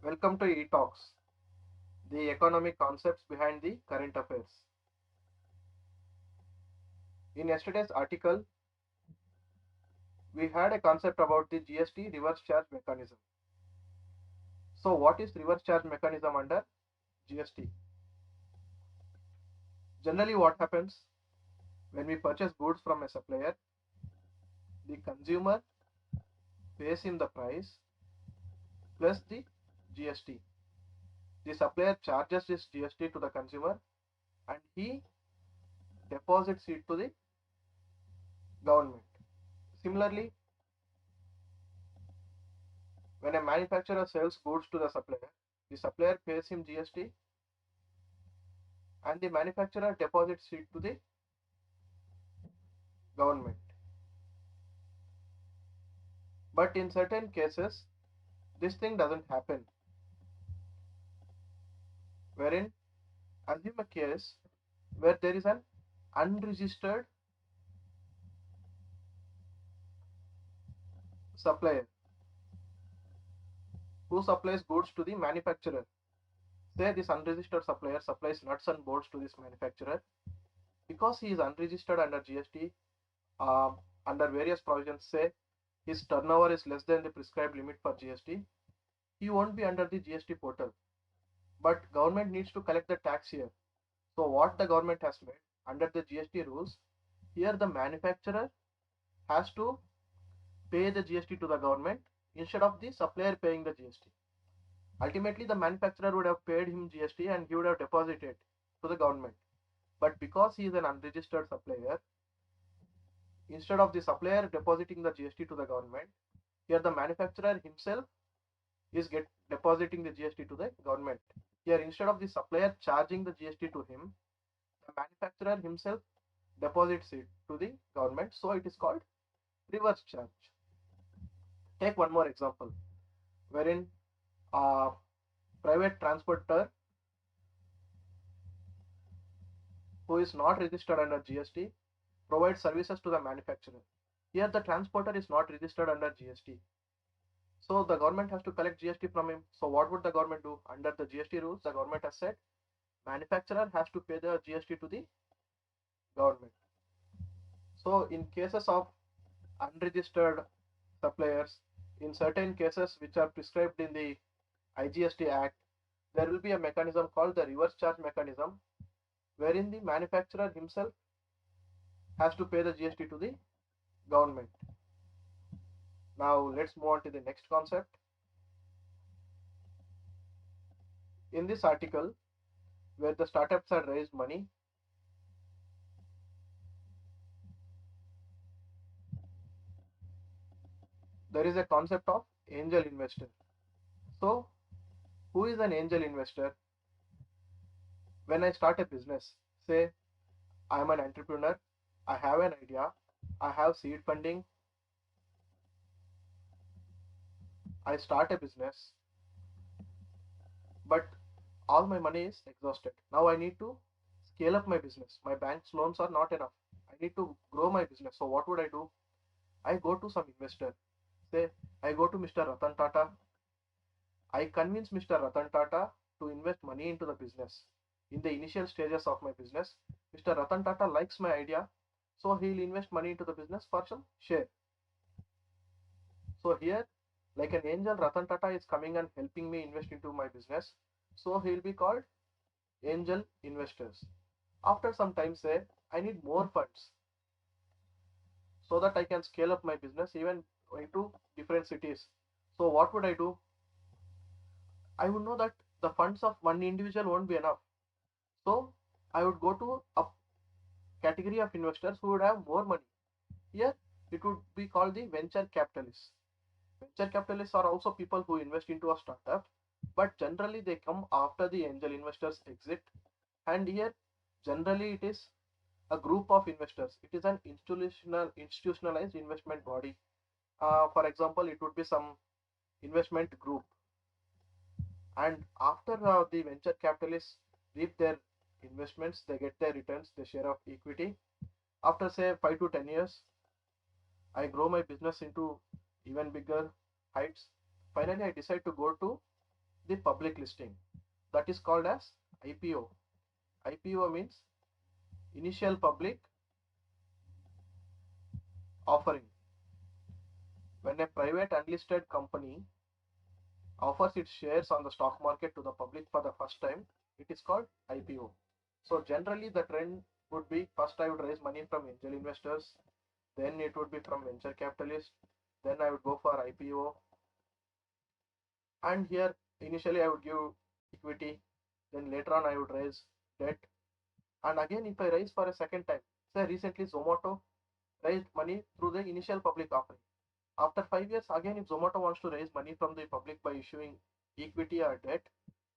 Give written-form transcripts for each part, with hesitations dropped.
Welcome to E-Talks, the economic concepts behind the current affairs. In yesterday's article, we had a concept about the GST reverse charge mechanism. So, what is reverse charge mechanism under GST? Generally, what happens when we purchase goods from a supplier, the consumer pays him the price plus the GST. The supplier charges this GST to the consumer and he deposits it to the government. Similarly, when a manufacturer sells goods to the supplier pays him GST and the manufacturer deposits it to the government. But in certain cases, this thing doesn't happen. Wherein, assume a case where there is an unregistered supplier who supplies goods to the manufacturer. Say this unregistered supplier supplies nuts and bolts to this manufacturer. Because he is unregistered under GST, under various provisions, say his turnover is less than the prescribed limit for GST, he won't be under the GST portal. But government needs to collect the tax here. So what the government has made under the GST rules, here the manufacturer has to pay the GST to the government instead of the supplier paying the GST. Ultimately, the manufacturer would have paid him GST and he would have deposited to the government. But because he is an unregistered supplier, instead of the supplier depositing the GST to the government, here the manufacturer himself is depositing the GST to the government. Here, instead of the supplier charging the GST to him, the manufacturer himself deposits it to the government. So it is called reverse charge. Take one more example, wherein a private transporter who is not registered under GST provides services to the manufacturer. Here the transporter is not registered under GST. So the government has to collect GST from him. So what would the government do? Under the GST rules, the government has said manufacturer has to pay the GST to the government. So in cases of unregistered suppliers, in certain cases which are prescribed in the IGST Act, there will be a mechanism called the reverse charge mechanism, wherein the manufacturer himself has to pay the GST to the government. Now let's move on to the next concept. In this article, where the startups had raised money, there is a concept of angel investor. So, who is an angel investor? When I start a business, say I am an entrepreneur, I have an idea, I have seed funding, I start a business, but all my money is exhausted. Now I need to scale up my business. My bank's loans are not enough. I need to grow my business. So what would I do? I go to some investor. Say I go to Mr. Ratan Tata. I convince Mr. Ratan Tata to invest money into the business. In the initial stages of my business, Mr. Ratan Tata likes my idea, so he'll invest money into the business for some share. So here, like an angel, Ratan Tata is coming and helping me invest into my business. So he'll be called angel investors. After some time, say I need more funds so that I can scale up my business even into different cities. So what would I do? I would know that the funds of one individual won't be enough. So I would go to a category of investors who would have more money. Here it would be called the venture capitalists. Venture capitalists are also people who invest into a startup, but generally they come after the angel investors exit. And here generally it is a group of investors. It is an institutionalized investment body. For example, it would be some investment group. And after the venture capitalists reap their investments, they get their returns, their share of equity. After say 5 to 10 years, I grow my business into even bigger heights. Finally, I decide to go to the public listing. That is called as IPO. IPO means initial public offering. When a private unlisted company offers its shares on the stock market to the public for the first time, it is called IPO. So generally the trend would be first I would raise money from angel investors, then it would be from venture capitalists, then I would go for IPO, and here initially I would give equity, then later on I would raise debt, and again if I raise for a second time, say recently Zomato raised money through the initial public offering. After 5 years, again if Zomato wants to raise money from the public by issuing equity or debt,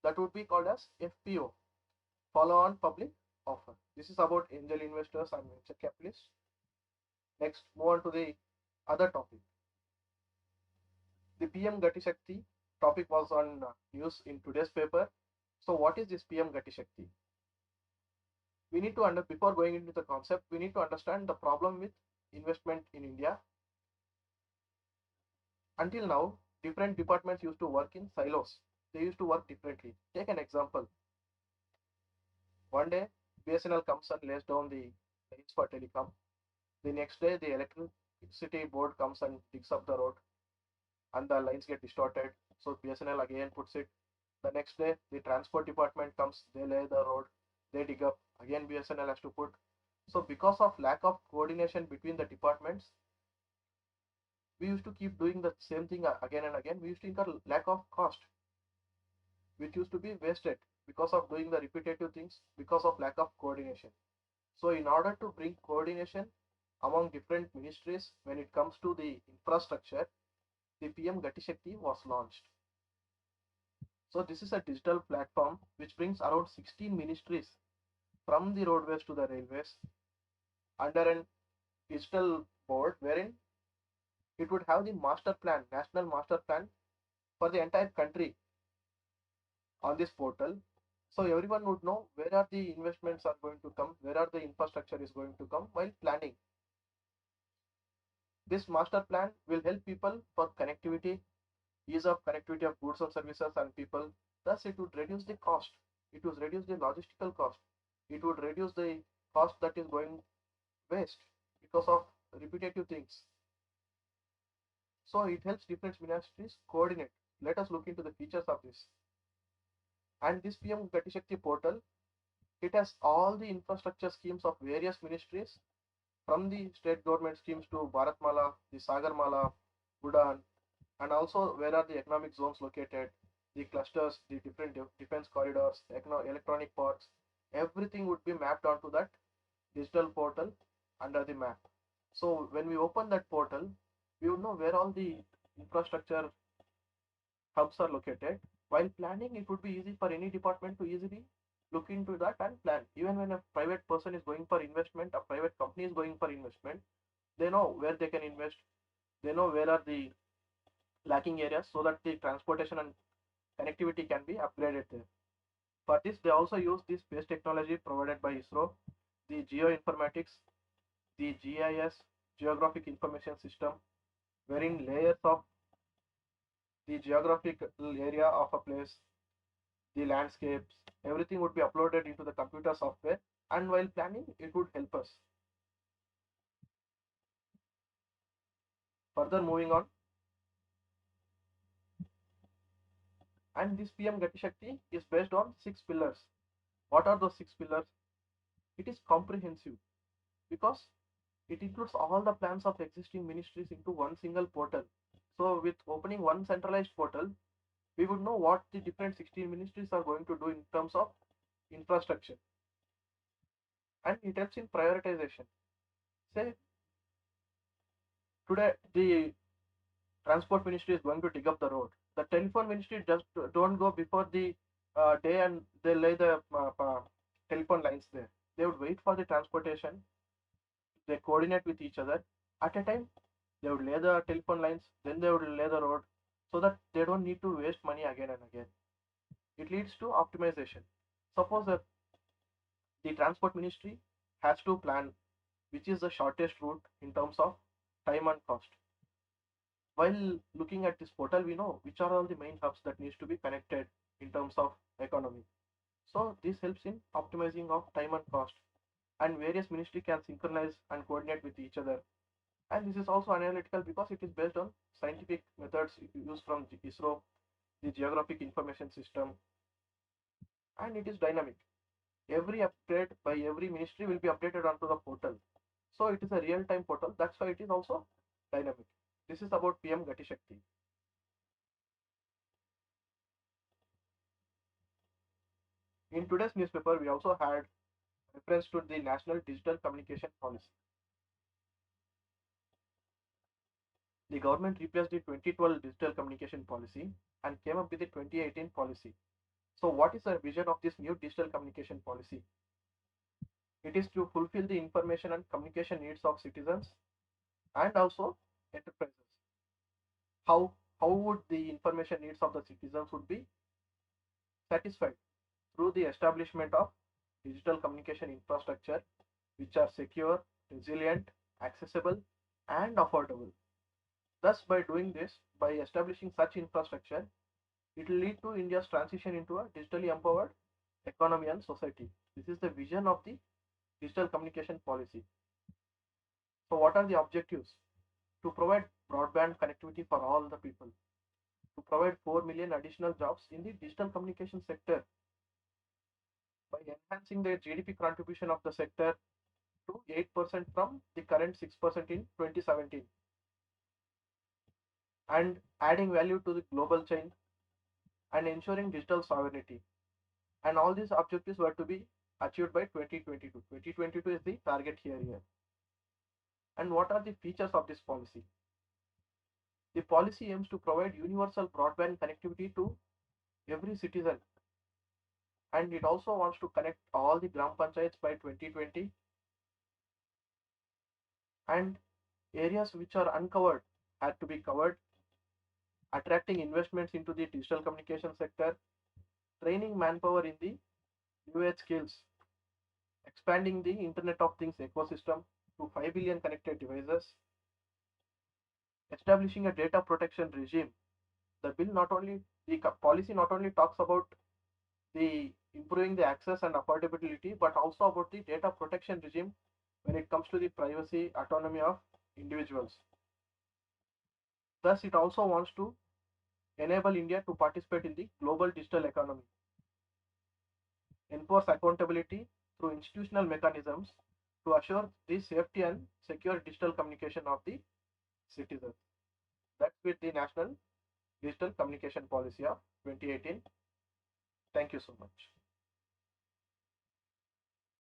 that would be called as FPO, follow on public offer. This is about angel investors and venture capitalists. Next, move on to the other topic. The PM Gati Shakti topic was on news in today's paper. So what is this PM Gati Shakti? We need to before going into the concept, we need to understand the problem with investment in India. Until now, different departments used to work in silos. They used to work differently. Take an example. One day, BSNL comes and lays down the lines for telecom. The next day, the electricity board comes and digs up the road, and the lines get distorted. So BSNL again puts it. The next day, the transport department comes, they lay the road, they dig up. Again, BSNL has to put. So because of lack of coordination between the departments, we used to keep doing the same thing again and again. We used to incur lack of cost, which used to be wasted because of doing the repetitive things because of lack of coordination. So in order to bring coordination among different ministries when it comes to the infrastructure, the PM Gati Shakti was launched. So this is a digital platform which brings around 16 ministries from the roadways to the railways under an digital board wherein it would have the master plan, national master plan for the entire country on this portal. So everyone would know where are the investments are going to come, where are the infrastructure is going to come while planning. This master plan will help people for connectivity, ease of connectivity of goods and services and people. Thus, it would reduce the cost. It would reduce the logistical cost. It would reduce the cost that is going waste because of repetitive things. So it helps different ministries coordinate. Let us look into the features of this. And this PM Gati Shakti portal, it has all the infrastructure schemes of various ministries from the state government schemes to Bharatmala, the Sagarmala, Udan, and also where are the economic zones located, the clusters, the different defense corridors, electronic parks, everything would be mapped onto that digital portal under the map. So when we open that portal, we would know where all the infrastructure hubs are located. While planning, it would be easy for any department to easily look into that and plan. Even when a private person is going for investment, a private company is going for investment, they know where they can invest, they know where are the lacking areas so that the transportation and connectivity can be upgraded there. For this, they also use this space technology provided by ISRO, the geoinformatics, the GIS, geographic information system, wherein layers of the geographic area of a place, the landscapes, everything would be uploaded into the computer software, and while planning, it would help us. Further moving on, and this PM Gati Shakti is based on 6 pillars. What are those 6 pillars? It is comprehensive because it includes all the plans of existing ministries into one single portal. So with opening one centralized portal, we would know what the different 16 ministries are going to do in terms of infrastructure. And it helps in prioritization. Say today the transport ministry is going to dig up the road. The telephone ministry just don't go before the day and they lay the telephone lines there. They would wait for the transportation. They coordinate with each other at a time. They would lay the telephone lines, then they would lay the road, so that they don't need to waste money again and again. It leads to optimization. Suppose that the transport ministry has to plan which is the shortest route in terms of time and cost. While looking at this portal, we know which are all the main hubs that needs to be connected in terms of economy. So this helps in optimizing of time and cost, and various ministry can synchronize and coordinate with each other. And this is also analytical because it is based on scientific methods used from ISRO, the Geographic Information System, and it is dynamic. Every upgrade by every ministry will be updated onto the portal. So it is a real-time portal. That's why it is also dynamic. This is about PM Gati Shakti. In today's newspaper, we also had reference to the National Digital Communication Policy. The government replaced the 2012 Digital Communication Policy and came up with the 2018 policy. So what is the vision of this new digital communication policy? It is to fulfill the information and communication needs of citizens and also enterprises. How would the information needs of the citizens would be satisfied through the establishment of digital communication infrastructure which are secure, resilient, accessible, and affordable. Thus, by doing this, by establishing such infrastructure, it will lead to India's transition into a digitally empowered economy and society. This is the vision of the digital communication policy. So, what are the objectives? To provide broadband connectivity for all the people, to provide 4 million additional jobs in the digital communication sector by enhancing the GDP contribution of the sector to 8% from the current 6% in 2017, and adding value to the global chain and ensuring digital sovereignty. And all these objectives were to be achieved by 2022. 2022 is the target here. And what are the features of this policy? The policy aims to provide universal broadband connectivity to every citizen, and it also wants to connect all the gram panchayats by 2020, and areas which are uncovered had to be covered, attracting investments into the digital communication sector, training manpower in the new age skills, expanding the Internet of Things ecosystem to 5 billion connected devices, establishing a data protection regime. The bill not only the policy not only talks about the improving the access and affordability, but also about the data protection regime when it comes to the privacy autonomy of individuals. Thus, it also wants to enable India to participate in the global digital economy, enforce accountability through institutional mechanisms to assure the safety and secure digital communication of the citizens. That's with the National Digital Communication Policy of 2018. Thank you so much.